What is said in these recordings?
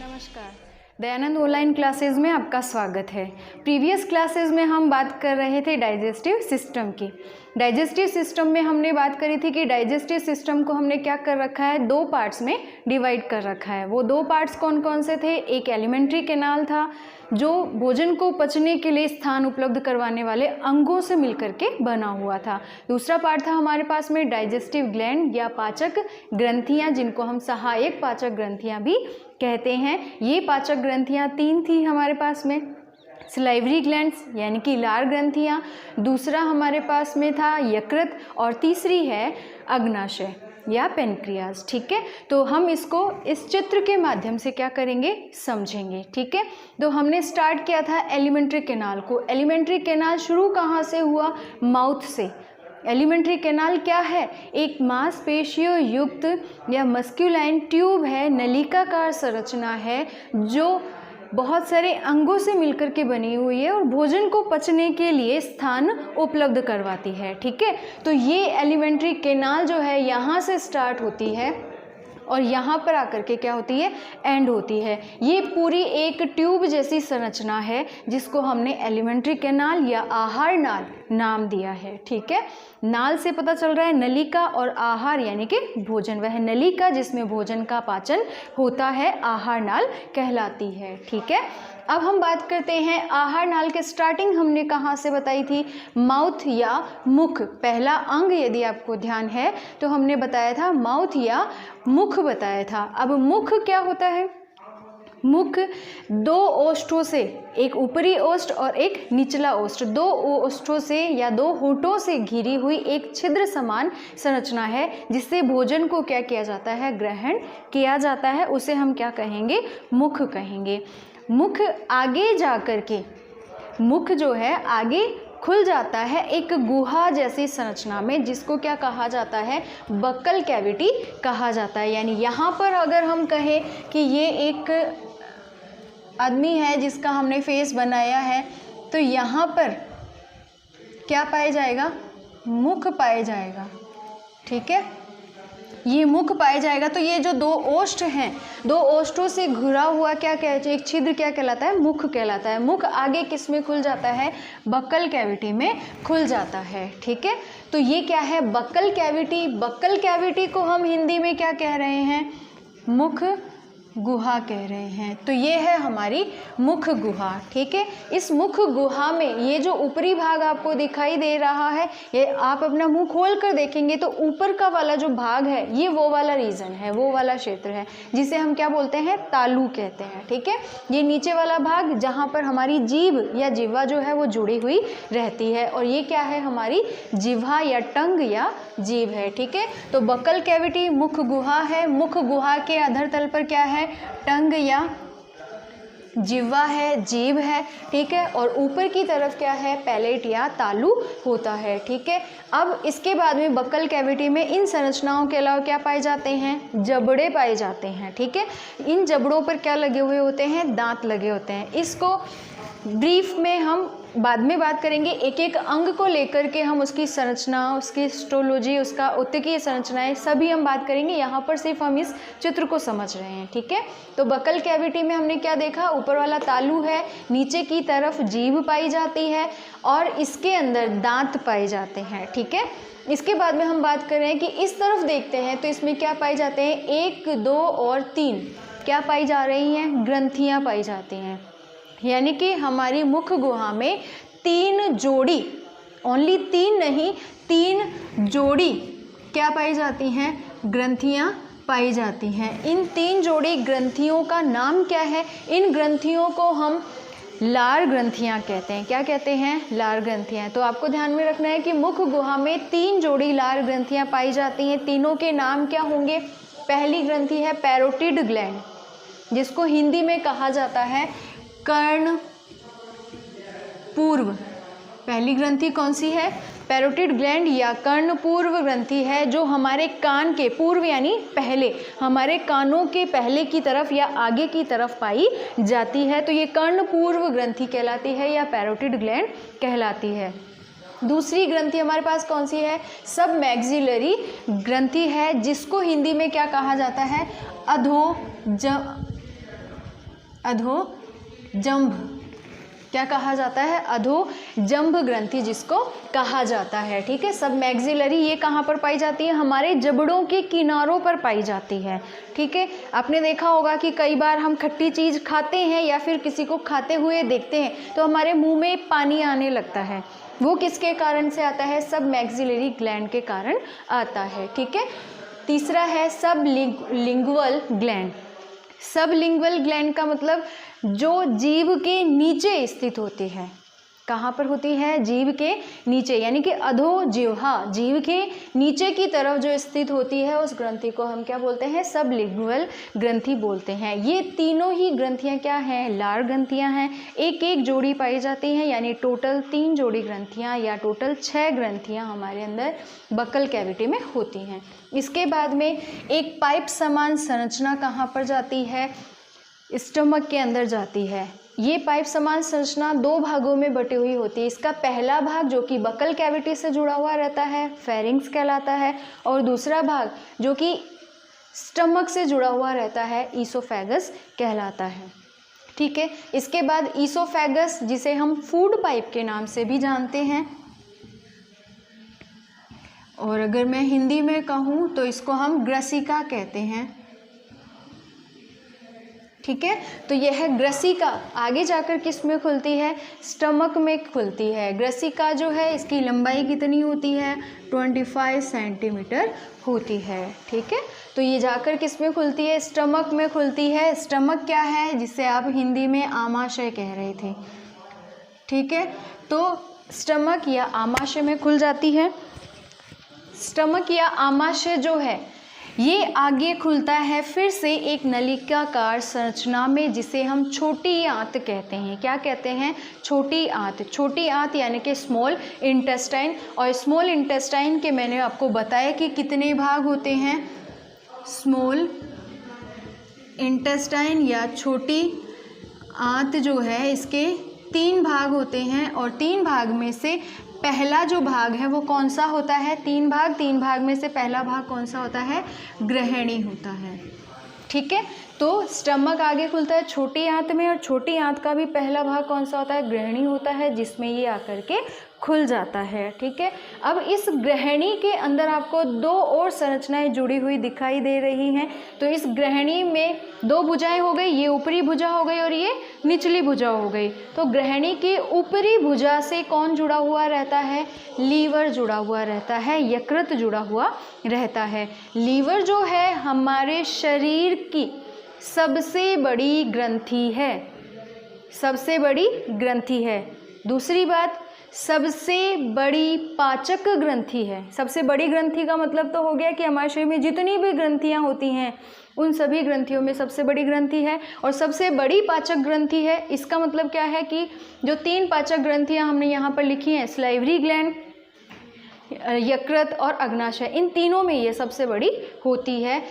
नमस्कार, Dayanand online classes में आपका स्वागत है। प्रीवियस क्लासेस में हम बात कर रहे थे डाइजेस्टिव सिस्टम की। डाइजेस्टिव सिस्टम में हमने बात करी थी कि डाइजेस्टिव सिस्टम को हमने क्या कर रखा है, दो पार्ट्स में डिवाइड कर रखा है। वो दो पार्ट्स कौन कौन से थे? एक एलिमेंट्री कैनाल था जो भोजन को पचने के लिए स्थान उपलब्ध करवाने वाले अंगों से मिलकर के बना हुआ था। दूसरा पार्ट था हमारे पास में डाइजेस्टिव ग्लैंड या पाचक ग्रंथियां, जिनको हम सहायक पाचक ग्रंथियां भी कहते हैं। ये पाचक ग्रंथियां तीन थी हमारे पास में, सलाइवरी ग्लैंड्स यानी कि लार ग्रंथियां, दूसरा हमारे पास में था यकृत और तीसरी है अग्नाशय या पेनक्रियाज। ठीक है, तो हम इसको इस चित्र के माध्यम से क्या करेंगे, समझेंगे। ठीक है, तो हमने स्टार्ट किया था एलिमेंट्री कैनाल को। एलिमेंट्री कैनाल शुरू कहाँ से हुआ? माउथ से। एलिमेंट्री कैनाल क्या है? एक मांसपेशियों युक्त या मस्क्यूलाइन ट्यूब है, नलिकाकार संरचना है जो बहुत सारे अंगों से मिलकर के बनी हुई है और भोजन को पचने के लिए स्थान उपलब्ध करवाती है। ठीक है, तो ये एलिमेंट्री कैनाल जो है यहाँ से स्टार्ट होती है और यहाँ पर आकर के क्या होती है, एंड होती है। ये पूरी एक ट्यूब जैसी संरचना है जिसको हमने एलिमेंट्री कैनाल या आहार नाल नाम दिया है। ठीक है, नाल से पता चल रहा है नलिका, और आहार यानी कि भोजन, वह नलिका जिसमें भोजन का पाचन होता है आहार नाल कहलाती है। ठीक है, अब हम बात करते हैं आहार नाल के स्टार्टिंग हमने कहाँ से बताई थी? माउथ या मुख। पहला अंग यदि आपको ध्यान है तो हमने बताया था माउथ या मुख बताया था। अब मुख क्या होता है? मुख दो ओष्ठों से, एक ऊपरी ओष्ठ और एक निचला ओष्ठ, दो ओष्ठों से या दो होठों से घिरी हुई एक छिद्र समान संरचना है जिससे भोजन को क्या किया जाता है, ग्रहण किया जाता है। उसे हम क्या कहेंगे? मुख कहेंगे। मुख आगे जा कर के, मुख जो है आगे खुल जाता है एक गुहा जैसी संरचना में, जिसको क्या कहा जाता है? बक्कल कैविटी कहा जाता है। यानी यहाँ पर अगर हम कहें कि ये एक आदमी है जिसका हमने फेस बनाया है, तो यहाँ पर क्या पाया जाएगा? मुख पाया जाएगा। ठीक है, ये मुख पाया जाएगा। तो ये जो दो ओष्ठ हैं, दो ओष्ठों से घिरा हुआ क्या कहते हैं, एक छिद्र क्या कहलाता है? मुख कहलाता है। मुख आगे किस में खुल जाता है? बक्कल कैविटी में खुल जाता है। ठीक है, तो ये क्या है? Buccal cavity. बक्कल कैविटी को हम हिंदी में क्या कह रहे हैं? मुख गुहा कह रहे हैं। तो ये है हमारी मुख गुहा। ठीक है, इस मुख गुहा में ये जो ऊपरी भाग आपको दिखाई दे रहा है, ये आप अपना मुंह खोल कर देखेंगे तो ऊपर का वाला जो भाग है ये वो वाला रीजन है, वो वाला क्षेत्र है जिसे हम क्या बोलते हैं? तालू कहते हैं। ठीक है, ये नीचे वाला भाग जहाँ पर हमारी जीभ या जिह्वा जो है वो जुड़ी हुई रहती है, और ये क्या है? हमारी जिह्वा या टंग या जीभ है। ठीक है, तो बक्कल कैविटी मुख गुहा है। मुख गुहा के अधर तल पर क्या है? टंग या जिह्वा है, जीभ है। ठीक है, और ऊपर की तरफ क्या है? पैलेट या तालू होता है। ठीक है, अब इसके बाद में बक्कल कैविटी में इन संरचनाओं के अलावा क्या पाए जाते हैं? जबड़े पाए जाते हैं। ठीक है, इन जबड़ों पर क्या लगे हुए होते हैं? दांत लगे होते हैं। इसको ब्रीफ में हम बाद में बात करेंगे, एक एक अंग को लेकर के हम उसकी संरचना, उसकी हिस्टोलॉजी, उसका उत्तकीय संरचनाएं सभी हम बात करेंगे। यहाँ पर सिर्फ हम इस चित्र को समझ रहे हैं। ठीक है, तो बक्कल कैविटी में हमने क्या देखा? ऊपर वाला तालू है, नीचे की तरफ जीभ पाई जाती है और इसके अंदर दांत पाए जाते हैं। ठीक है, इसके बाद में हम बात कर रहे हैं कि इस तरफ देखते हैं तो इसमें क्या पाए जाते हैं? 1, 2 और 3 क्या पाई जा रही हैं? ग्रंथियाँ पाई जाती हैं। यानी कि हमारी मुख गुहा में 3 जोड़ी, ओनली 3 नहीं, 3 जोड़ी क्या पाई जाती हैं? ग्रंथियाँ पाई जाती हैं। इन 3 जोड़ी ग्रंथियों का नाम क्या है? इन ग्रंथियों को हम लार ग्रंथियाँ कहते हैं। क्या कहते हैं? लार ग्रंथियाँ। तो आपको ध्यान में रखना है कि मुख गुहा में 3 जोड़ी लार ग्रंथियाँ पाई जाती हैं। तीनों के नाम क्या होंगे? पहली ग्रंथि है पैरोटिड ग्लैंड, जिसको हिंदी में कहा जाता है कर्ण पूर्व। पहली ग्रंथि कौन सी है? पैरोटिड ग्लैंड या कर्ण पूर्व ग्रंथि है, जो हमारे कान के पूर्व यानी पहले, हमारे कानों के पहले की तरफ या आगे की तरफ पाई जाती है। तो ये कर्ण पूर्व ग्रंथि कहलाती है या पैरोटिड ग्लैंड कहलाती है। दूसरी ग्रंथि हमारे पास कौन सी है? सब मैक्सिलरी ग्रंथि है, जिसको हिंदी में क्या कहा जाता है? अधोजंभ, क्या कहा जाता है? अधोजंभ ग्रंथि जिसको कहा जाता है, ठीक है। सब मैक्सिलरी ये कहाँ पर पाई जाती है? हमारे जबड़ों के किनारों पर पाई जाती है, ठीक है। आपने देखा होगा कि कई बार हम खट्टी चीज़ खाते हैं या फिर किसी को खाते हुए देखते हैं तो हमारे मुंह में पानी आने लगता है, वो किसके कारण से आता है? सब मैक्सिलरी ग्लैंड के कारण आता है, ठीक है। तीसरा है सबलिंगुअल ग्लैंड। सबलिंगुअल ग्लैंड का मतलब जो जीभ के नीचे स्थित होती है। कहाँ पर होती है? जीभ के नीचे, यानी कि अधोजिह्वा, जीभ के नीचे की तरफ जो स्थित होती है उस ग्रंथि को हम क्या बोलते हैं? सबलिंगुअल ग्रंथि बोलते हैं। ये तीनों ही ग्रंथियाँ क्या हैं? लार ग्रंथियाँ हैं। एक एक जोड़ी पाई जाती हैं, यानी टोटल 3 जोड़ी ग्रंथियाँ या टोटल 6 ग्रंथियाँ हमारे अंदर बक्कल कैविटी में होती हैं। इसके बाद में एक पाइप समान संरचना कहाँ पर जाती है? स्टमक के अंदर जाती है। ये पाइप समान संरचना 2 भागों में बटी हुई होती है। इसका पहला भाग जो कि बक्कल कैविटी से जुड़ा हुआ रहता है फेरिंग्स कहलाता है, और दूसरा भाग जो कि स्टमक से जुड़ा हुआ रहता है ईसोफेगस कहलाता है, ठीक है। इसके बाद ईसोफेगस जिसे हम फूड पाइप के नाम से भी जानते हैं, और अगर मैं हिंदी में कहूँ तो इसको हम ग्रसिका कहते हैं, ठीक है। तो यह है ग्रसिका। आगे जाकर किस में खुलती है? स्टमक में खुलती है। ग्रसिका जो है इसकी लंबाई कितनी होती है? 25 सेंटीमीटर होती है, ठीक है। तो ये जाकर किस में खुलती है? स्टमक में खुलती है। स्टमक क्या है? जिसे आप हिंदी में आमाशय कह रहे थे, ठीक है। तो स्टमक या आमाशय में खुल जाती है। स्टमक या आमाशय जो है ये आगे खुलता है फिर से एक नलिकाकार संरचना में, जिसे हम छोटी आंत कहते हैं। क्या कहते हैं? छोटी आंत। छोटी आंत यानी कि स्मॉल इंटेस्टाइन। और स्मॉल इंटेस्टाइन के मैंने आपको बताया कि कितने भाग होते हैं? स्मॉल इंटेस्टाइन या छोटी आंत जो है इसके 3 भाग होते हैं, और 3 भाग में से पहला जो भाग है वो कौन सा होता है? 3 भाग में से पहला भाग कौन सा होता है? ग्रहणी होता है, ठीक है। तो स्टमक आगे खुलता है छोटी आंत में, और छोटी आंत का भी पहला भाग कौन सा होता है? ग्रहणी होता है, जिसमें ये आकर के खुल जाता है, ठीक है। अब इस ग्रहणी के अंदर आपको 2 और संरचनाएं जुड़ी हुई दिखाई दे रही हैं। तो इस ग्रहणी में 2 भुजाएं हो गई, ये ऊपरी भुजा हो गई और ये निचली भुजा हो गई। तो ग्रहणी की ऊपरी भुजा से कौन जुड़ा हुआ रहता है? लीवर जुड़ा हुआ रहता है, यकृत जुड़ा हुआ रहता है। लीवर जो है हमारे शरीर की सबसे बड़ी ग्रंथि है, सबसे बड़ी ग्रंथि है। दूसरी बात, सबसे बड़ी पाचक ग्रंथि है। सबसे बड़ी ग्रंथि का मतलब तो हो गया कि हमारे शरीर में जितनी भी ग्रंथियां होती हैं उन सभी ग्रंथियों में सबसे बड़ी ग्रंथि है, और सबसे बड़ी पाचक ग्रंथि है। इसका मतलब क्या है कि जो 3 पाचक ग्रंथियां हमने यहाँ पर लिखी हैं, सलाइवरी ग्लैंड, यकृत और अग्नाशय, इन तीनों में ये सबसे बड़ी होती है,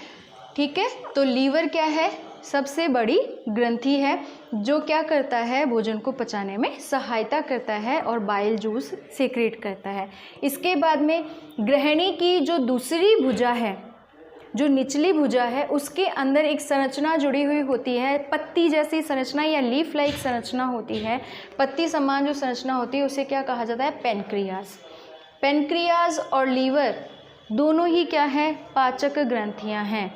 ठीक है। तो लीवर क्या है? सबसे बड़ी ग्रंथि है, जो क्या करता है? भोजन को पचाने में सहायता करता है और बाइल जूस सीक्रेट करता है। इसके बाद में ग्रहणी की जो दूसरी भुजा है, जो निचली भुजा है, उसके अंदर एक संरचना जुड़ी हुई होती है, पत्ती जैसी संरचना या लीफ लाइक संरचना होती है। पत्ती समान जो संरचना होती है उसे क्या कहा जाता है? पेनक्रियाज। पेनक्रियाज और लीवर दोनों ही क्या है? पाचक ग्रंथियां हैं।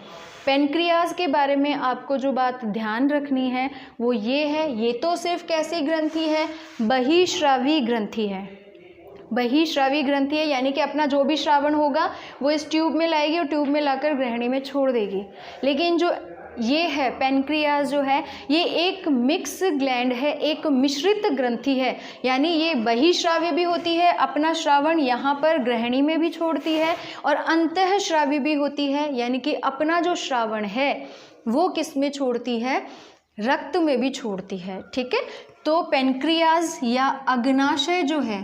पेनक्रियाज के बारे में आपको जो बात ध्यान रखनी है वो ये है, ये तो सिर्फ कैसी ग्रंथि है? बहिश्रावी ग्रंथि है। बहिश्रावी ग्रंथि है, यानी कि अपना जो भी श्रावण होगा वो इस ट्यूब में लाएगी और ट्यूब में लाकर ग्रहणी में छोड़ देगी। लेकिन जो ये है पेनक्रियाज जो है ये एक मिक्स ग्लैंड है, एक मिश्रित ग्रंथि है, यानी ये बहिश्राव्य भी होती है, अपना श्रावण यहाँ पर ग्रहणी में भी छोड़ती है, और अंतःश्रावी भी होती है, यानी कि अपना जो श्रावण है वो किस में छोड़ती है? रक्त में भी छोड़ती है, ठीक है। तो पेनक्रियाज या अग्नाशय जो है,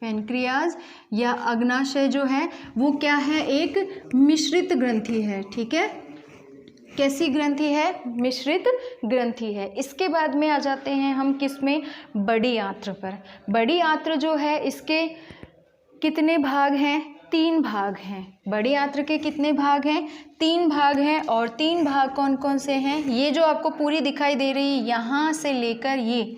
पेनक्रियाज या अग्नाशय जो है वो क्या है? एक मिश्रित ग्रंथि है, ठीक है। कैसी ग्रंथि है? मिश्रित ग्रंथि है। इसके बाद में आ जाते हैं हम किस में? बड़ी आंत्र पर। बड़ी आंत्र जो है इसके कितने भाग हैं? 3 भाग हैं। बड़ी आंत्र के कितने भाग हैं? 3 भाग हैं। और 3 भाग कौन कौन से हैं? ये जो आपको पूरी दिखाई दे रही है, यहाँ से लेकर ये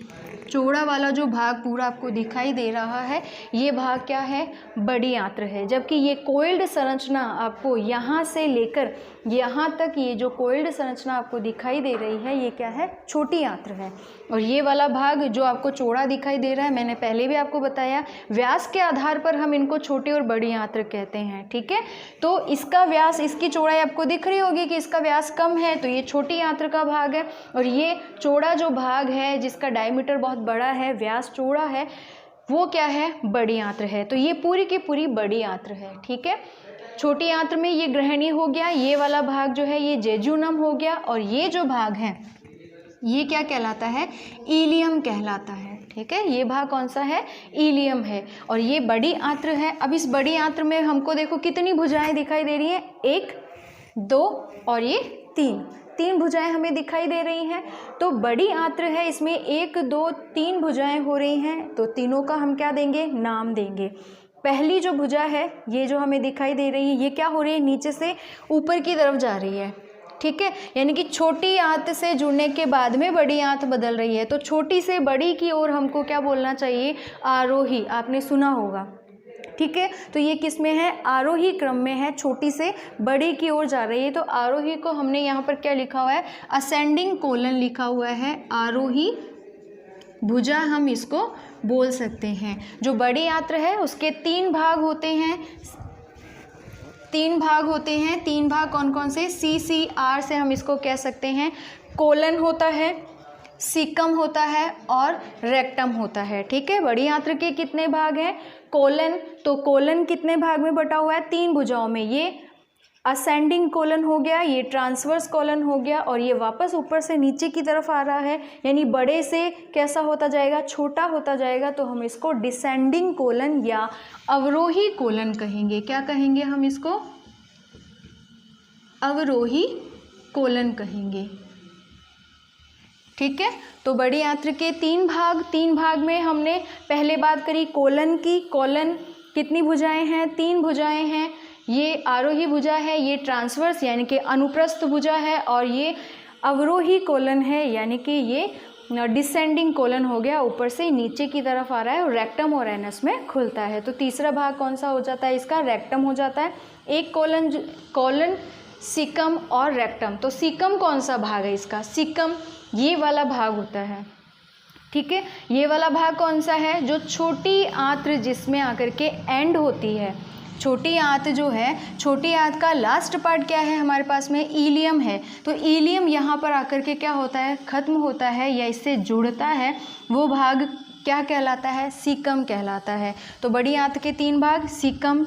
चौड़ा वाला जो भाग पूरा आपको दिखाई दे रहा है, ये भाग क्या है? बड़ी आंत्र है। जबकि ये कोइल्ड संरचना आपको यहाँ से लेकर यहाँ तक, ये जो कोइल्ड संरचना आपको दिखाई दे रही है, ये क्या है? छोटी आंत्र है। और ये वाला भाग जो आपको चौड़ा दिखाई दे रहा है, मैंने पहले भी आपको बताया, व्यास के आधार पर हम इनको छोटी और बड़ी आंत्र कहते हैं। ठीक है, तो इसका व्यास, इसकी चौड़ाई आपको दिख रही होगी कि इसका व्यास कम है, तो ये छोटी आंत्र का भाग है। और ये चौड़ा जो भाग है, जिसका डायमीटर बहुत बड़ा है, व्यास चौड़ा है, वो क्या है? बड़ी आंत्र है। तो ये पूरी की पूरी बड़ी आंत्र है। ठीक है, छोटी आंत्र में ये ग्रहणी हो गया, ये वाला भाग जो है ये जेजुनम हो गया, और ये जो भाग है ये क्या कहलाता है? इलियम कहलाता है। ठीक है, ये भाग कौन सा है? इलियम है। और ये बड़ी आंत्र है। अब इस बड़ी आंत्र में हमको देखो कितनी भुजाएं दिखाई दे रही हैं? 1, 2 और ये 3 भुजाएं हमें दिखाई दे रही हैं। तो बड़ी आंत्र है, इसमें 1, 2, 3 भुजाएं हो रही हैं। तो तीनों का हम क्या देंगे? नाम देंगे। पहली जो भुजा है, ये जो हमें दिखाई दे रही है, ये क्या हो रही है? नीचे से ऊपर की तरफ जा रही है। ठीक है, यानी कि छोटी आंत से जुड़ने के बाद में बड़ी आंत बदल रही है। तो छोटी से बड़ी की ओर हमको क्या बोलना चाहिए? आरोही। आपने सुना होगा। ठीक है, तो ये किस में है? आरोही क्रम में है, छोटी से बड़ी की ओर जा रही है। तो आरोही को हमने यहाँ पर क्या लिखा हुआ है? असेंडिंग कोलन लिखा हुआ है। आरोही भुजा हम इसको बोल सकते हैं। जो बड़ी आंत्र है उसके 3 भाग होते हैं। 3 भाग होते हैं। 3 भाग कौन कौन से? CCR से हम इसको कह सकते हैं। कोलन होता है, सीकम होता है और रेक्टम होता है। ठीक है, बड़ी आंत्र के कितने भाग हैं? कोलन। तो कोलन कितने भाग में बटा हुआ है? 3 भुजाओं में। ये असेंडिंग कोलन हो गया, ये ट्रांसवर्स कोलन हो गया, और ये वापस ऊपर से नीचे की तरफ आ रहा है, यानी बड़े से कैसा होता जाएगा? छोटा होता जाएगा। तो हम इसको डिसेंडिंग कोलन या अवरोही कोलन कहेंगे। क्या कहेंगे हम इसको? अवरोही कोलन कहेंगे। ठीक है, तो बड़ी आंत्र के 3 भाग में हमने पहले बात करी कोलन की। कोलन कितनी भुजाएं हैं? 3 भुजाएं हैं। ये आरोही भुजा है, ये ट्रांसवर्स यानी कि अनुप्रस्थ भुजा है, और ये अवरोही कोलन है, यानी कि ये डिसेंडिंग कोलन हो गया, ऊपर से नीचे की तरफ आ रहा है और रेक्टम और एनस में खुलता है। तो तीसरा भाग कौन सा हो जाता है इसका? रेक्टम हो जाता है। एक कोलन, सीकम और रेक्टम। तो सीकम कौन सा भाग है इसका? सीकम ये वाला भाग होता है। ठीक है, ये वाला भाग कौन सा है? जो छोटी आंत्र जिसमें आकर के एंड होती है। छोटी आंत जो है, छोटी आंत का लास्ट पार्ट क्या है हमारे पास में? इलियम है। तो इलियम यहाँ पर आकर के क्या होता है? खत्म होता है या इससे जुड़ता है, वो भाग क्या कहलाता है? सीकम कहलाता है। तो बड़ी आंत के 3 भाग, सीकम,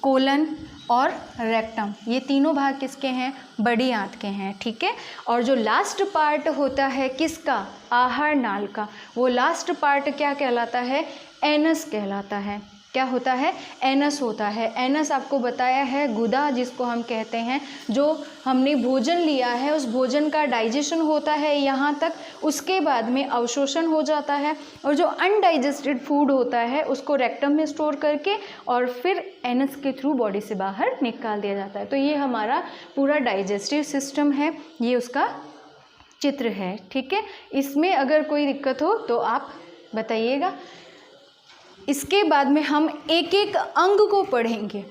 कोलन और रेक्टम, ये तीनों भाग किसके हैं? बड़ी आंत के हैं। ठीक है, और जो लास्ट पार्ट होता है किसका? आहार नाल का, वो लास्ट पार्ट क्या कहलाता है? एनस कहलाता है। क्या होता है? एनस होता है। एनस आपको बताया है, गुदा जिसको हम कहते हैं, जो हमने भोजन लिया है उस भोजन का डाइजेशन होता है यहाँ तक, उसके बाद में अवशोषण हो जाता है, और जो अनडाइजेस्टेड फूड होता है उसको रेक्टम में स्टोर करके और फिर एनस के थ्रू बॉडी से बाहर निकाल दिया जाता है। तो ये हमारा पूरा डाइजेस्टिव सिस्टम है, ये उसका चित्र है। ठीक है, इसमें अगर कोई दिक्कत हो तो आप बताइएगा। इसके बाद में हम एक एक अंग को पढ़ेंगे।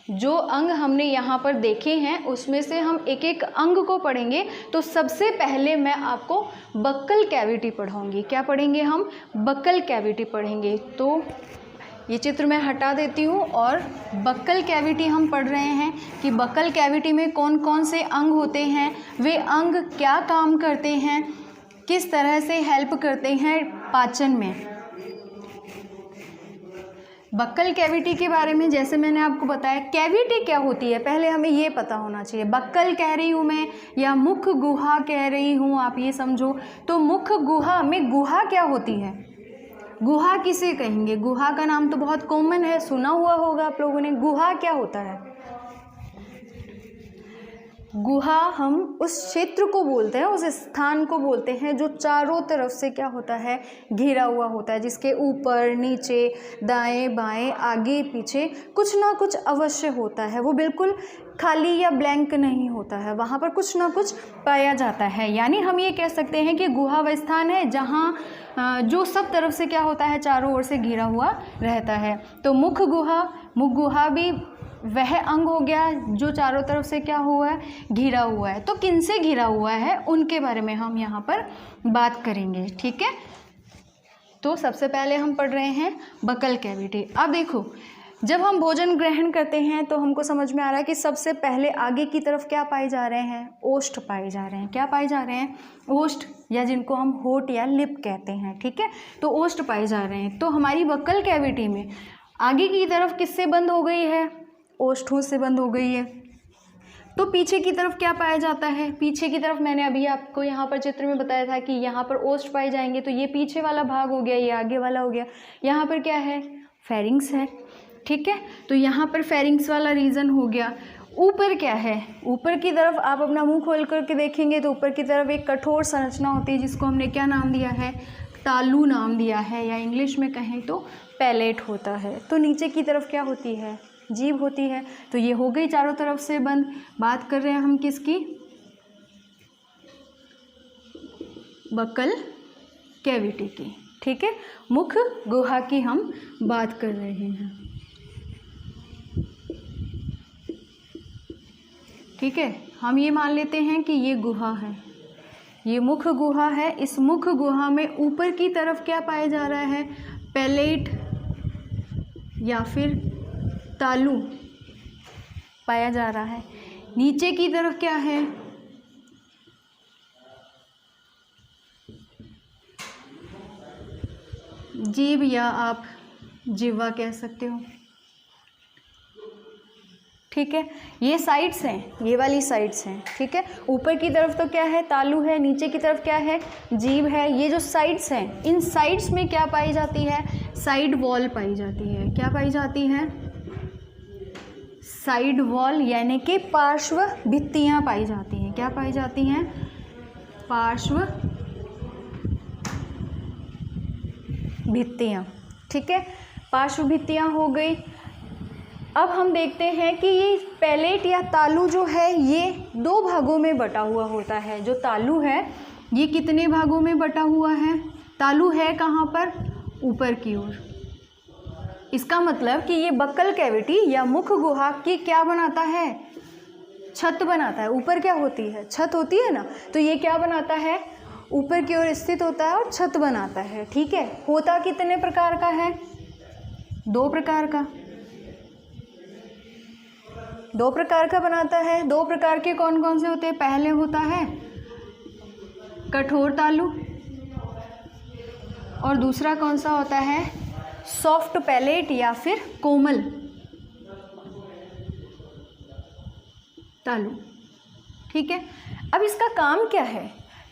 जो अंग हमने यहाँ पर देखे हैं उसमें से हम एक एक अंग को पढ़ेंगे। तो सबसे पहले मैं आपको बक्कल कैविटी पढ़ाऊँगी। क्या पढ़ेंगे हम? बक्कल कैविटी पढ़ेंगे। तो ये चित्र मैं हटा देती हूँ और बक्कल कैविटी हम पढ़ रहे हैं कि बक्कल कैविटी में कौन कौन से अंग होते हैं, वे अंग क्या काम करते हैं, किस तरह से हेल्प करते हैं पाचन में। बक्कल कैविटी के बारे में जैसे मैंने आपको बताया, कैविटी क्या होती है पहले हमें ये पता होना चाहिए। बक्कल कह रही हूँ मैं या मुख गुहा कह रही हूँ, आप ये समझो। तो मुख गुहा में गुहा क्या होती है? गुहा किसे कहेंगे? गुहा का नाम तो बहुत कॉमन है, सुना हुआ होगा आप लोगों ने। गुहा क्या होता है? गुहा हम उस क्षेत्र को बोलते हैं, उस स्थान को बोलते हैं जो चारों तरफ से क्या होता है, घिरा हुआ होता है, जिसके ऊपर नीचे दाएं बाएं आगे पीछे कुछ ना कुछ अवश्य होता है, वो बिल्कुल खाली या ब्लैंक नहीं होता है, वहाँ पर कुछ ना कुछ पाया जाता है। यानी हम ये कह सकते हैं कि गुहा वह स्थान है जहाँ जो सब तरफ से क्या होता है, चारों ओर से घिरा हुआ रहता है। तो मुख गुहा भी वह अंग हो गया जो चारों तरफ से क्या हुआ है, घिरा हुआ है। तो किन से घिरा हुआ है उनके बारे में हम यहाँ पर बात करेंगे, ठीक है। तो सबसे पहले हम पढ़ रहे हैं बकल कैविटी। अब देखो, जब हम भोजन ग्रहण करते हैं तो हमको समझ में आ रहा है कि सबसे पहले आगे की तरफ क्या पाए जा रहे हैं, ओष्ठ पाए जा रहे हैं। क्या पाए जा रहे हैं, ओष्ठ, या जिनको हम होठ या लिप कहते हैं, ठीक है। तो ओष्ठ पाए जा रहे हैं। तो हमारी बकल कैविटी में आगे की तरफ किससे बंद हो गई है, ओष्ठों से बंद हो गई है। तो पीछे की तरफ क्या पाया जाता है, पीछे की तरफ मैंने अभी आपको यहाँ पर चित्र में बताया था कि यहाँ पर ओष्ठ पाए जाएंगे, तो ये पीछे वाला भाग हो गया, ये आगे वाला हो गया। यहाँ पर क्या है, फेरिंग्स है, ठीक है। तो यहाँ पर फेरिंग्स वाला रीजन हो गया। ऊपर क्या है, ऊपर की तरफ आप अपना मुंह खोल करके देखेंगे तो ऊपर की तरफ एक कठोर संरचना होती है जिसको हमने क्या नाम दिया है, तालू नाम दिया है, या इंग्लिश में कहें तो पैलेट होता है। तो नीचे की तरफ क्या होती है, जीभ होती है। तो ये हो गई चारों तरफ से बंद। बात कर रहे हैं हम किसकी, बकल कैविटी की, ठीक है। मुख गुहा की हम बात कर रहे हैं, ठीक है। हम ये मान लेते हैं कि ये गुहा है, ये मुख गुहा है। इस मुख गुहा में ऊपर की तरफ क्या पाया जा रहा है, पैलेट या फिर तालू पाया जा रहा है। नीचे की तरफ क्या है, जीभ, या आप जिह्वा कह सकते हो, ठीक है। ये साइड्स हैं, ये वाली साइड्स हैं, ठीक है। ऊपर की तरफ तो क्या है, तालू है, नीचे की तरफ क्या है, जीभ है। ये जो साइड्स हैं, इन साइड्स में क्या पाई जाती है, साइड वॉल पाई जाती है। क्या पाई जाती है, साइड वॉल, यानी कि पार्श्व भित्तियाँ पाई जाती हैं। क्या पाई जाती हैं, पार्श्व भित्तियाँ, ठीक है। पार्श्व भित्तियाँ हो गई। अब हम देखते हैं कि ये पैलेट या तालू जो है ये दो भागों में बटा हुआ होता है। जो तालू है ये कितने भागों में बटा हुआ है, तालू है कहाँ पर, ऊपर की ओर। इसका मतलब कि ये बक्कल कैविटी या मुख गुहा की क्या बनाता है, छत बनाता है। ऊपर क्या होती है, छत होती है ना। तो ये क्या बनाता है, ऊपर की ओर स्थित होता है और छत बनाता है, ठीक है। होता कितने प्रकार का है, दो प्रकार का, दो प्रकार का बनाता है। दो प्रकार के कौन कौन से होते हैं, पहले होता है कठोर तालू और दूसरा कौन सा होता है, सॉफ्ट पैलेट या फिर कोमल तालू, ठीक है। अब इसका काम क्या है,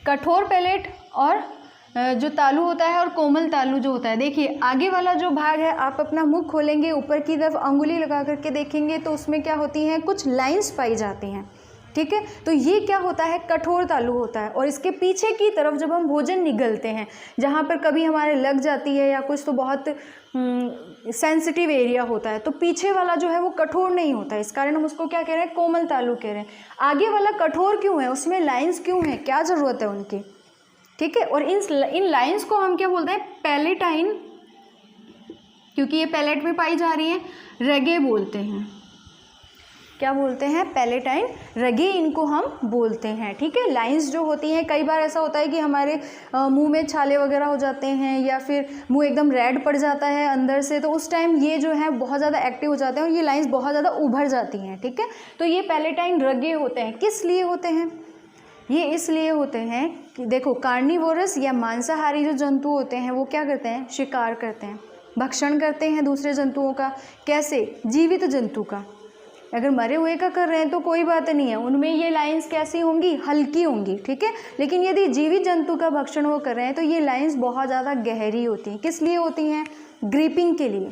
कठोर पैलेट और जो तालू होता है और कोमल तालू जो होता है। देखिए आगे वाला जो भाग है, आप अपना मुंह खोलेंगे, ऊपर की तरफ अंगुली लगा करके देखेंगे तो उसमें क्या होती हैं, कुछ लाइंस पाई जाती हैं, ठीक है। तो ये क्या होता है, कठोर तालु होता है। और इसके पीछे की तरफ जब हम भोजन निगलते हैं, जहाँ पर कभी हमारे लग जाती है या कुछ तो बहुत सेंसिटिव एरिया होता है, तो पीछे वाला जो है वो कठोर नहीं होता है, इस कारण हम उसको क्या कह रहे हैं, कोमल तालु कह रहे हैं। आगे वाला कठोर क्यों है, उसमें लाइन्स क्यों हैं, क्या ज़रूरत है उनकी, ठीक है। और इन लाइन्स को हम क्या बोलते हैं, पैलेटाइन, क्योंकि ये पैलेट में पाई जा रही हैं, रगे बोलते हैं। क्या बोलते हैं, पैलेटाइन रगे इनको हम बोलते हैं, ठीक है। लाइंस जो होती हैं, कई बार ऐसा होता है कि हमारे मुंह में छाले वगैरह हो जाते हैं या फिर मुंह एकदम रेड पड़ जाता है अंदर से, तो उस टाइम ये जो है बहुत ज़्यादा एक्टिव हो जाते हैं और ये लाइंस बहुत ज़्यादा उभर जाती हैं, ठीक है। तो ये पैलेटाइन रगे होते हैं। किस लिए होते हैं, ये इसलिए होते हैं कि देखो कार्निवोरस या मांसाहारी जो जंतु होते हैं वो क्या करते हैं, शिकार करते हैं, भक्षण करते हैं दूसरे जंतुओं का। कैसे, जीवित जंतु का। अगर मरे हुए का कर रहे हैं तो कोई बात नहीं है, उनमें ये लाइंस कैसी होंगी, हल्की होंगी, ठीक है। लेकिन यदि जीवित जंतु का भक्षण वो कर रहे हैं तो ये लाइंस बहुत ज़्यादा गहरी होती हैं। किस लिए होती हैं, ग्रिपिंग के लिए।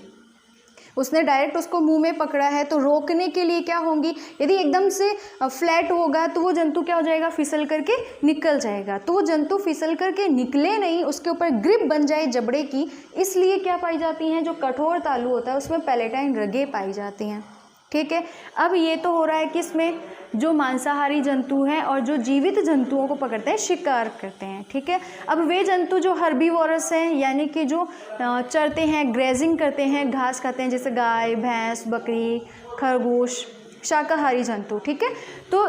उसने डायरेक्ट उसको मुंह में पकड़ा है, तो रोकने के लिए क्या होंगी, यदि एकदम से फ्लैट होगा तो वो जंतु क्या हो जाएगा, फिसल करके निकल जाएगा। तो वो जंतु फिसल करके निकले नहीं, उसके ऊपर ग्रिप बन जाए जबड़े की, इसलिए क्या पाई जाती हैं, जो कठोर तालु होता है उसमें पैलेटाइन रगें पाई जाती हैं। ठीक है, अब ये तो हो रहा है कि इसमें जो मांसाहारी जंतु हैं और जो जीवित जंतुओं को पकड़ते हैं, शिकार करते हैं। ठीक है, अब वे जंतु जो हर्बीवोरस हैं, यानी कि जो चरते हैं, ग्रेजिंग करते हैं, घास खाते हैं, जैसे गाय, भैंस, बकरी, खरगोश, शाकाहारी जंतु। ठीक है, तो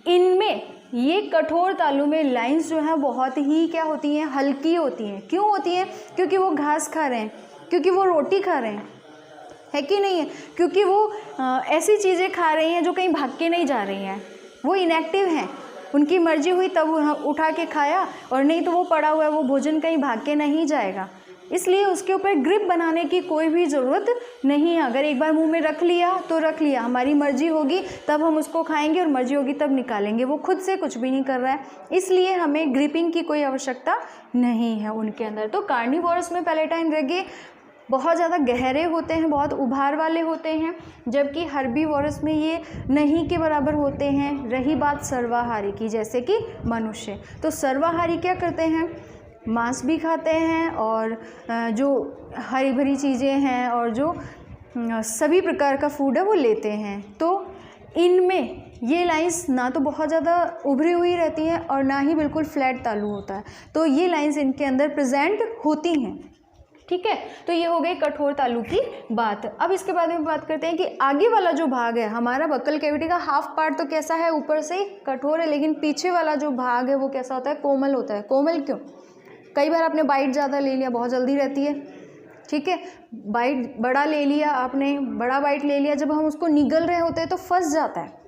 इनमें ये कठोर तालु में लाइंस जो है बहुत ही क्या होती हैं, हल्की होती हैं। क्यों होती हैं, क्योंकि वो घास खा रहे हैं, क्योंकि वो रोटी खा रहे हैं, है कि नहीं है, क्योंकि वो ऐसी चीज़ें खा रही हैं जो कहीं भाग के नहीं जा रही हैं, वो इनएक्टिव हैं, उनकी मर्जी हुई तब उठा के खाया, और नहीं तो वो पड़ा हुआ है, वो भोजन कहीं भाग के नहीं जाएगा, इसलिए उसके ऊपर ग्रिप बनाने की कोई भी ज़रूरत नहीं है। अगर एक बार मुंह में रख लिया तो रख लिया, हमारी मर्जी होगी तब हम उसको खाएंगे और मर्जी होगी तब निकालेंगे, वो खुद से कुछ भी नहीं कर रहा है, इसलिए हमें ग्रिपिंग की कोई आवश्यकता नहीं है उनके अंदर। तो कार्निवोरस में पैलेटाइन रगे बहुत ज़्यादा गहरे होते हैं, बहुत उभार वाले होते हैं, जबकि हर्बीवोरस में ये नहीं के बराबर होते हैं। रही बात सर्वाहारी की, जैसे कि मनुष्य, तो सर्वाहारी क्या करते हैं, मांस भी खाते हैं और जो हरी भरी चीज़ें हैं और जो सभी प्रकार का फूड है वो लेते हैं। तो इनमें ये लाइंस ना तो बहुत ज़्यादा उभरी हुई रहती हैं और ना ही बिल्कुल फ्लैट तालु होता है, तो ये लाइंस इनके अंदर प्रेजेंट होती हैं। ठीक है, तो ये हो गई कठोर तालु की बात। अब इसके बाद में बात करते हैं कि आगे वाला जो भाग है हमारा बक्कल कैविटी का, हाफ पार्ट तो कैसा है, ऊपर से कठोर है, लेकिन पीछे वाला जो भाग है वो कैसा होता है, कोमल होता है। कोमल क्यों, कई बार आपने बाइट ज़्यादा ले लिया, बहुत जल्दी रहती है। ठीक है, बाइट बड़ा ले लिया आपने, बड़ा बाइट ले लिया, जब हम उसको निगल रहे होते हैं तो फंस जाता है।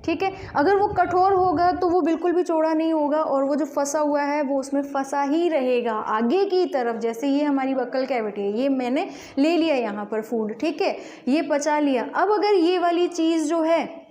ठीक है, अगर वो कठोर होगा तो वो बिल्कुल भी चौड़ा नहीं होगा और वो जो फंसा हुआ है वो उसमें फंसा ही रहेगा आगे की तरफ। जैसे ये हमारी बक्कल कैविटी है, ये मैंने ले लिया यहाँ पर फूड, ठीक है, ये पचा लिया। अब अगर ये वाली चीज़ जो है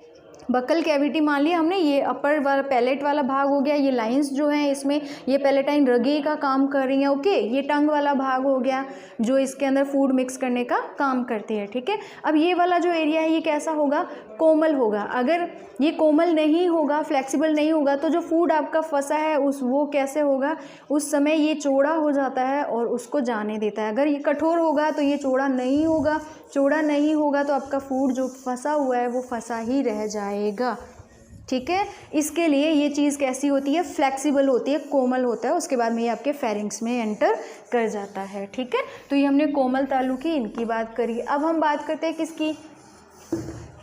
बक्कल कैविटी मान लिया हमने, ये अपर वाला पैलेट वाला भाग हो गया, ये लाइंस जो हैं इसमें ये पैलेटाइन रगे का काम कर रही हैं। ओके, ये टंग वाला भाग हो गया जो इसके अंदर फूड मिक्स करने का काम करती है। ठीक है, अब ये वाला जो एरिया है ये कैसा होगा, कोमल होगा। अगर ये कोमल नहीं होगा, फ्लेक्सिबल नहीं होगा, तो जो फूड आपका फंसा है वो कैसे होगा, उस समय ये चौड़ा हो जाता है और उसको जाने देता है। अगर ये कठोर होगा तो ये चौड़ा नहीं होगा, चौड़ा नहीं होगा तो आपका फूड जो फंसा हुआ है वो फंसा ही रह जाएगा। ठीक है, इसके लिए ये चीज़ कैसी होती है, फ्लेक्सिबल होती है, कोमल होता है, उसके बाद में ये आपके फेरिंग्स में एंटर कर जाता है। ठीक है, तो ये हमने कोमल तालु की इनकी बात करी। अब हम बात करते हैं किसकी,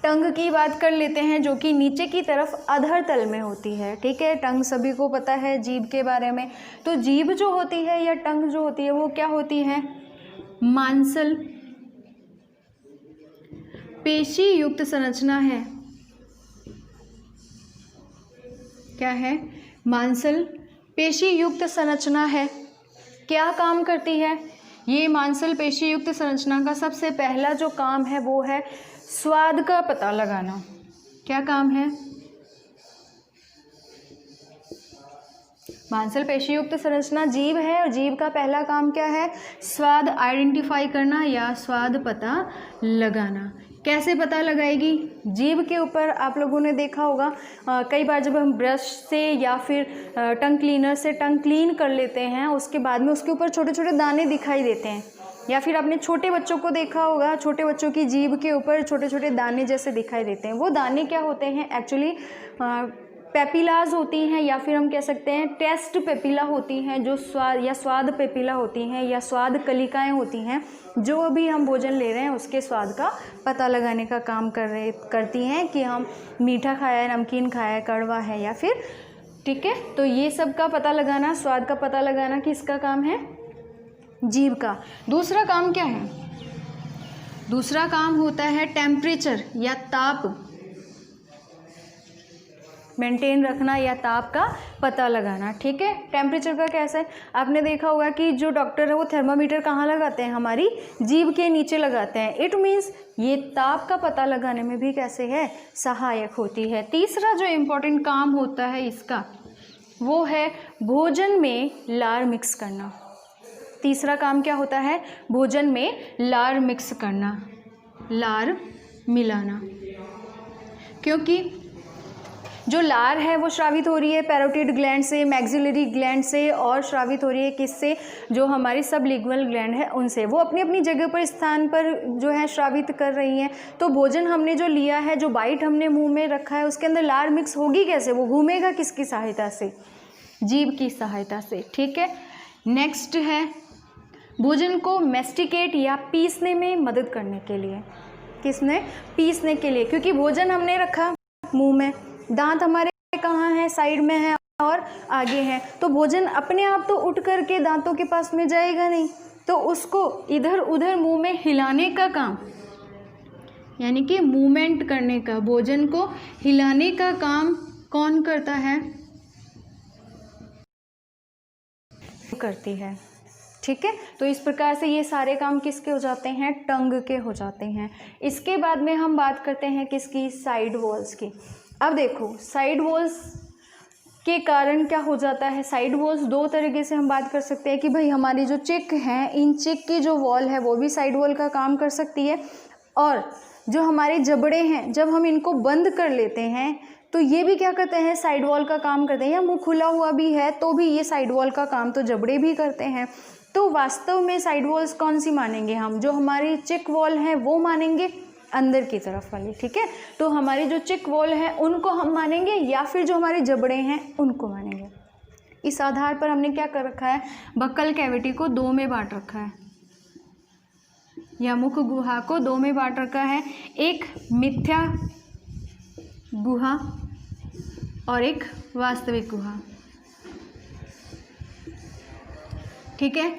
टंग की बात कर लेते हैं, जो कि नीचे की तरफ अधर तल में होती है। ठीक है, टंग सभी को पता है जीभ के बारे में। तो जीभ जो होती है या टंग जो होती है वो क्या होती है, मांसल पेशी युक्त संरचना है। क्या है, मांसल पेशी युक्त संरचना है। क्या काम करती है ये मांसल पेशी युक्त संरचना का सबसे पहला जो काम है वो है स्वाद का पता लगाना। क्या काम है, मांसल पेशी युक्त संरचना जीभ है और जीभ का पहला काम क्या है, स्वाद आइडेंटिफाई करना या स्वाद पता लगाना। कैसे पता लगाएगी, जीभ के ऊपर आप लोगों ने देखा होगा कई बार जब हम ब्रश से या फिर टंग क्लीनर से टंग क्लीन कर लेते हैं उसके बाद में उसके ऊपर छोटे छोटे दाने दिखाई देते हैं, या फिर आपने छोटे बच्चों को देखा होगा, छोटे बच्चों की जीभ के ऊपर छोटे छोटे दाने जैसे दिखाई देते हैं। वो दाने क्या होते हैं, एक्चुअली पेपिलाज होती हैं या फिर हम कह सकते हैं टेस्ट पेपिला होती हैं, जो स्वाद पेपिला होती हैं या स्वाद कलिकाएं होती हैं, जो अभी हम भोजन ले रहे हैं उसके स्वाद का पता लगाने का काम करती हैं कि हम मीठा खाया है, नमकीन खाया है, कड़वा है या फिर। ठीक है, तो ये सब का पता लगाना, स्वाद का पता लगाना किसका काम है, जीभ का। दूसरा काम क्या है, दूसरा काम होता है टेम्परेचर या ताप मेंटेन रखना या ताप का पता लगाना। ठीक है, टेम्परेचर का कैसा है, आपने देखा होगा कि जो डॉक्टर है वो थर्मामीटर कहाँ लगाते हैं, हमारी जीभ के नीचे लगाते हैं। इट मीन्स ये ताप का पता लगाने में भी कैसे है, सहायक होती है। तीसरा जो इम्पोर्टेंट काम होता है इसका वो है भोजन में लार मिक्स करना। तीसरा काम क्या होता है, भोजन में लार मिक्स करना। लार मिलाना, क्योंकि जो लार है वो स्रावित हो रही है पैरोटिड ग्लैंड से, मैक्सिलरी ग्लैंड से, और स्रावित हो रही है किससे, जो हमारी सबलिंगुअल ग्लैंड है उनसे। वो अपनी अपनी जगह पर, स्थान पर जो है स्रावित कर रही हैं। तो भोजन हमने जो लिया है, जो बाइट हमने मुंह में रखा है, उसके अंदर लार मिक्स होगी कैसे, वो घूमेगा किसकी सहायता से, जीभ की सहायता से। ठीक है, नेक्स्ट है भोजन को मैस्टिकेट या पीसने में मदद करने के लिए। किसने, पीसने के लिए, क्योंकि भोजन हमने रखा मुंह में, दांत हमारे कहाँ हैं, साइड में है और आगे है, तो भोजन अपने आप तो उठ करके दांतों के पास में जाएगा नहीं, तो उसको इधर उधर मुंह में हिलाने का काम, यानी कि मूवमेंट करने का, भोजन को हिलाने का काम कौन करता है, करती है। ठीक है, तो इस प्रकार से ये सारे काम किसके हो जाते हैं, टंग के हो जाते हैं। इसके बाद में हम बात करते हैं किसकी, साइड वॉल्स की। अब देखो साइड वॉल्स के कारण क्या हो जाता है, साइड वॉल्स दो तरीके से हम बात कर सकते हैं कि भाई हमारी जो चिक है, इन चिक की जो वॉल है वो भी साइड वॉल का काम कर सकती है, और जो हमारे जबड़े हैं जब हम इनको बंद कर लेते हैं तो ये भी क्या करते हैं, साइड वॉल का काम करते हैं, या मुंह खुला हुआ भी है तो भी ये साइड वॉल का काम तो जबड़े भी करते हैं। तो वास्तव में साइड वॉल्स कौन सी मानेंगे हम, जो हमारी चिक वॉल है वो मानेंगे, अंदर की तरफ वाली। ठीक है, तो हमारी जो चिक वॉल है उनको हम मानेंगे, या फिर जो हमारे जबड़े हैं उनको मानेंगे। इस आधार पर हमने क्या कर रखा है, बक्कल कैविटी को दो में बांट रखा है, या मुख गुहा को दो में बांट रखा है, एक मिथ्या गुहा और एक वास्तविक गुहा। ठीक है,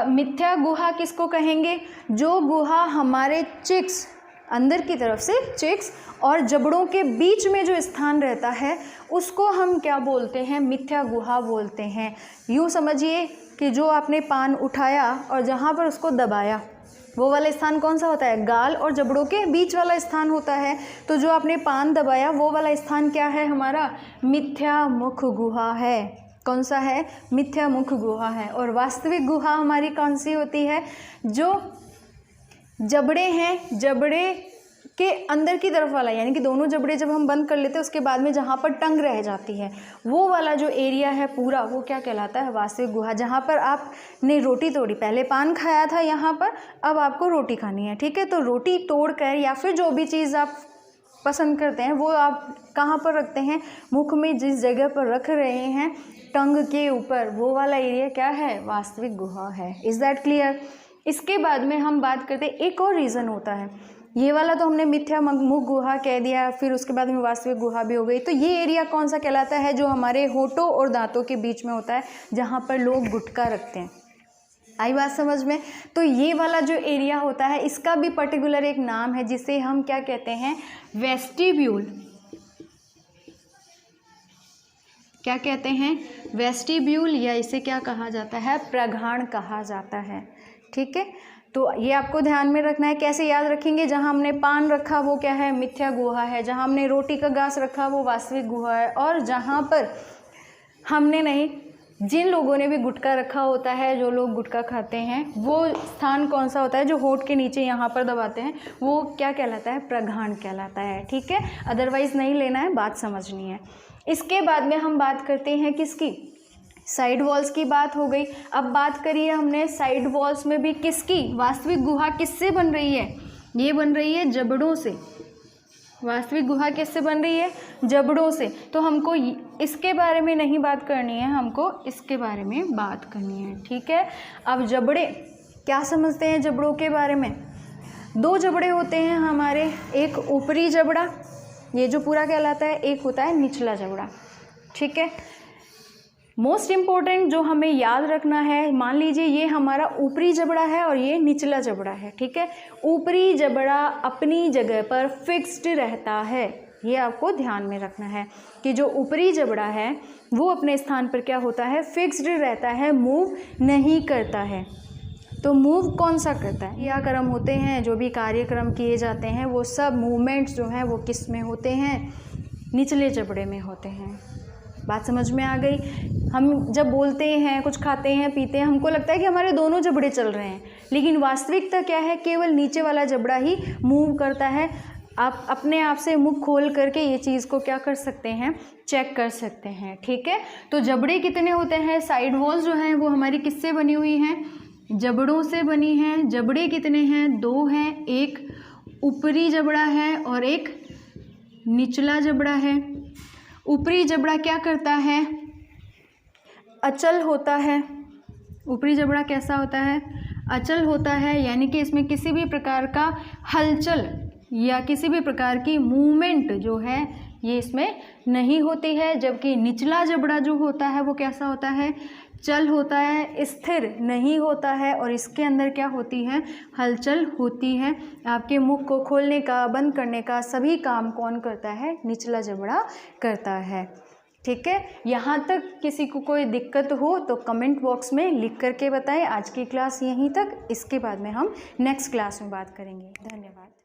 मिथ्या गुहा किसको कहेंगे, जो गुहा हमारे चिक्स, अंदर की तरफ से चिक्स और जबड़ों के बीच में जो स्थान रहता है उसको हम क्या बोलते हैं, मिथ्या गुहा बोलते हैं। यूँ समझिए कि जो आपने पान उठाया और जहाँ पर उसको दबाया, वो वाला स्थान कौन सा होता है, गाल और जबड़ों के बीच वाला स्थान होता है। तो जो आपने पान दबाया वो वाला स्थान क्या है, हमारा मिथ्या मुख गुहा है। कौन सा है, मिथ्या मुख गुहा है। और वास्तविक गुहा हमारी कौन सी होती है, जो जबड़े हैं, जबड़े के अंदर की तरफ वाला, यानी कि दोनों जबड़े जब हम बंद कर लेते हैं उसके बाद में जहाँ पर टंग रह जाती है वो वाला जो एरिया है पूरा, वो क्या कहलाता है, वास्तविक गुहा। जहाँ पर आपने रोटी तोड़ी, पहले पान खाया था यहाँ पर, अब आपको रोटी खानी है। ठीक है, तो रोटी तोड़ कर या फिर जो भी चीज़ आप पसंद करते हैं वो आप कहाँ पर रखते हैं, मुख में जिस जगह पर रख रहे हैं, टंग के ऊपर, वो वाला एरिया क्या है, वास्तविक गुहा है। Is that clear. इसके बाद में हम बात करते हैं, एक और रीज़न होता है, ये वाला तो हमने मिथ्या मुख गुहा कह दिया, फिर उसके बाद में वास्तविक गुहा भी हो गई। तो ये एरिया कौन सा कहलाता है, जो हमारे होठों और दांतों के बीच में होता है, जहाँ पर लोग गुटखा रखते हैं। आई बात समझ में। तो ये वाला जो एरिया होता है इसका भी पर्टिकुलर एक नाम है जिसे हम क्या कहते हैं, वेस्टिब्यूल। क्या कहते हैं, वेस्टिब्यूल, या इसे क्या कहा जाता है, प्रघाण कहा जाता है। ठीक है, तो ये आपको ध्यान में रखना है। कैसे याद रखेंगे, जहाँ हमने पान रखा वो क्या है, मिथ्या गुहा है, जहाँ हमने रोटी का घास रखा वो वास्तविक गुहा है, और जहाँ पर हमने नहीं, जिन लोगों ने भी गुटखा रखा होता है, जो लोग गुटखा खाते हैं, वो स्थान कौन सा होता है, जो होठ के नीचे यहाँ पर दबाते हैं, वो क्या कहलाता है, प्रघाण कहलाता है। ठीक है, अदरवाइज़ नहीं लेना है, बात समझनी है। इसके बाद में हम बात करते हैं किसकी, साइड वॉल्स की बात हो गई। अब बात करिए हमने साइड वॉल्स में भी किसकी, वास्तविक गुहा किससे बन रही है, ये बन रही है जबड़ों से। वास्तविक गुहा किससे बन रही है, जबड़ों से। तो हमको इसके बारे में नहीं बात करनी है, हमको इसके बारे में बात करनी है। ठीक है, अब जबड़े क्या समझते हैं, जबड़ों के बारे में दो जबड़े होते हैं हमारे, एक ऊपरी जबड़ा, ये जो पूरा कहलाता है, एक होता है निचला जबड़ा। ठीक है, मोस्ट इम्पोर्टेंट जो हमें याद रखना है, मान लीजिए ये हमारा ऊपरी जबड़ा है और ये निचला जबड़ा है। ठीक है, ऊपरी जबड़ा अपनी जगह पर फिक्स्ड रहता है, ये आपको ध्यान में रखना है कि जो ऊपरी जबड़ा है वो अपने स्थान पर क्या होता है, फिक्स्ड रहता है, मूव नहीं करता है। तो मूव कौन सा करता है, क्रियाक्रम होते हैं, जो भी कार्यक्रम किए जाते हैं वो सब मूवमेंट्स जो हैं वो किस में होते हैं, निचले जबड़े में होते हैं। बात समझ में आ गई। हम जब बोलते हैं, कुछ खाते हैं, पीते हैं, हमको लगता है कि हमारे दोनों जबड़े चल रहे हैं, लेकिन वास्तविकता क्या है, केवल नीचे वाला जबड़ा ही मूव करता है। आप अपने आप से मुख खोल करके ये चीज़ को क्या कर सकते हैं, चेक कर सकते हैं। ठीक है, तो जबड़े कितने होते हैं, साइड वॉल्स जो हैं वो हमारी किससे बनी हुई हैं, जबड़ों से बनी हैं। जबड़े कितने हैं, 2 हैं, एक ऊपरी जबड़ा है और एक निचला जबड़ा है। ऊपरी जबड़ा क्या करता है, अचल होता है। ऊपरी जबड़ा कैसा होता है, अचल होता है, यानी कि इसमें किसी भी प्रकार का हलचल या किसी भी प्रकार की मूवमेंट जो है ये इसमें नहीं होती है। जबकि निचला जबड़ा जो होता है वो कैसा होता है, चल होता है, स्थिर नहीं होता है, और इसके अंदर क्या होती है, हलचल होती है। आपके मुख को खोलने का, बंद करने का सभी काम कौन करता है, निचला जबड़ा करता है। ठीक है, यहाँ तक किसी को कोई दिक्कत हो तो कमेंट बॉक्स में लिख करके बताएं। आज की क्लास यहीं तक, इसके बाद में हम नेक्स्ट क्लास में बात करेंगे। धन्यवाद।